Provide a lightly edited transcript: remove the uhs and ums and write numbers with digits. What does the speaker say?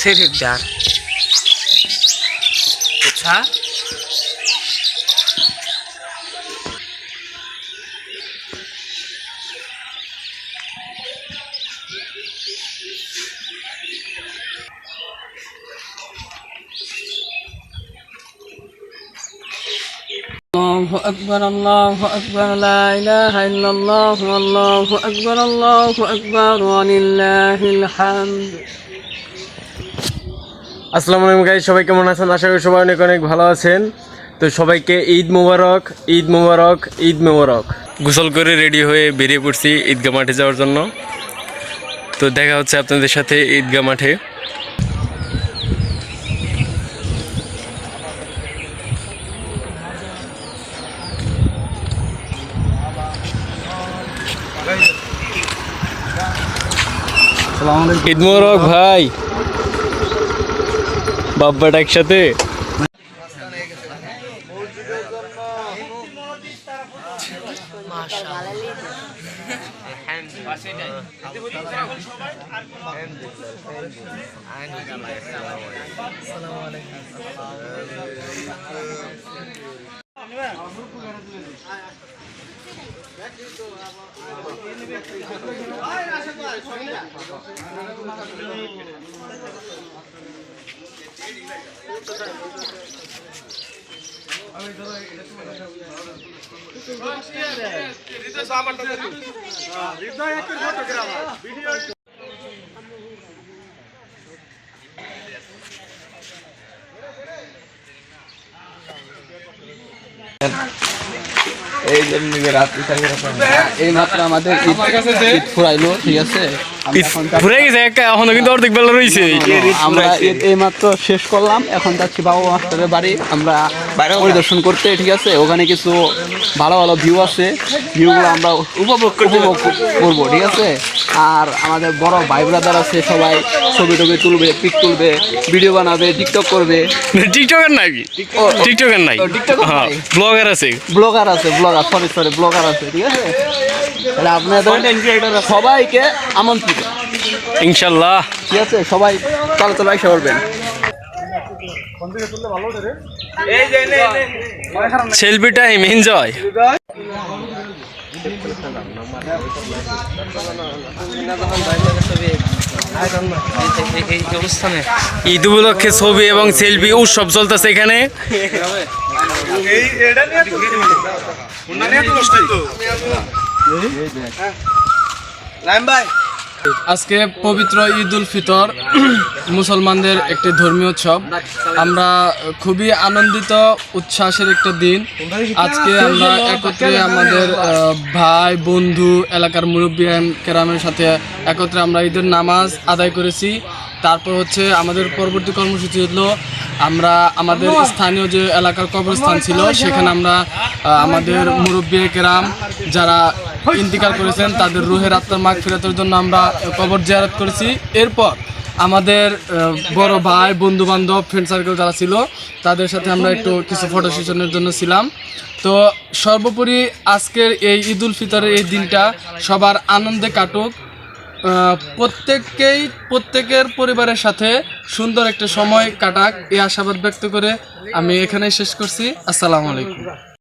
Sirikdar. अच्छा الله أكبر لا إله إلا الله والله أكبر ولله الحمد আসসালামু আলাইকুম গাইস, সবাই কেমন আছেন? আশা করি সবাই অনেক অনেক ভালো আছেন। তো সবাইকে ঈদ মোবারক, ঈদ মোবারক, ঈদ মোবারক। গোসল করে রেডি হয়ে বেরিয়ে পড়ছি ঈদগাহ মাঠে যাওয়ার জন্য। তো দেখা হচ্ছে আপনাদের সাথে ঈদগাহ মাঠে। ঈদ মোবারক ভাই, বাব্বাটা একসাথে। এই যে রাত্রি এই মাত্র আমাদের ঈদ ফুরাইলো, ঠিক আছে, ঘুরে গেছে এখনো কিন্তু অর্ধেক বেলা রয়েছে। আমরা এই মাত্র শেষ করলাম। এখন যাচ্ছি বাবু মাস্টারের বাড়ি আমরা পরিদর্শন করতে, ঠিক আছে। ওখানে কিছু ভালো ভালো ভিউ আছে, ভিউগুলো আমরা উপভোগ করবো, ঠিক আছে। আর আমাদের বড় ভাই ব্রাদার আছে, সবাই ছবি টবি তুলবে, পিক তুলবে, ভিডিও বানাবে, টিকটক করবে। টিকটকার নাই, টিকটকার নাই, ব্লগার আছে, ব্লগার আছে, ঠিক আছে। তাহলে আপনাদের সবাইকে আমন্ত্রিত ইনশাল্লাহ, ঠিক আছে। সবাই চলাচল আইসা করবেন। Selfie time, enjoy. ঈদ উপলক্ষে ছবি এবং সেলফি উৎসব চলতেছে এখানে। আজকে পবিত্র ঈদ উল ফিতর, মুসলমানদের একটি ধর্মীয় উৎসব। আমরা খুবই আনন্দিত, উচ্ছ্বাসের একটা দিন। আজকে আমরা একত্রে আমাদের ভাই বন্ধু এলাকার মুরব্বী কেরামের সাথে একত্রে আমরা ঈদের নামাজ আদায় করেছি। তারপর হচ্ছে আমাদের পরবর্তী কর্মসূচি হলো আমরা আমাদের স্থানীয় যে এলাকার কবরস্থান ছিল সেখানে আমরা আমাদের মুরব্বী কেরাম যারা ইন্তিকাল করেছেন তাদের রুহের আত্মার মাগফিরাতের জন্য আমরা কবর জিয়ারত করেছি। এরপর আমাদের বড় ভাই বন্ধু বান্ধব ফ্রেন্ড সার্কেল যারা ছিল তাদের সাথে আমরা একটু কিছু ফটো সেশনের জন্য ছিলাম। তো সর্বোপরি আজকের এই ঈদ উল ফিতরের এই দিনটা সবার আনন্দে কাটুক, প্রত্যেকের পরিবারের সাথে সুন্দর একটা সময় কাটাক, এই আশাবাদ ব্যক্ত করে আমি এখানেই শেষ করছি। আসসালামু আলাইকুম।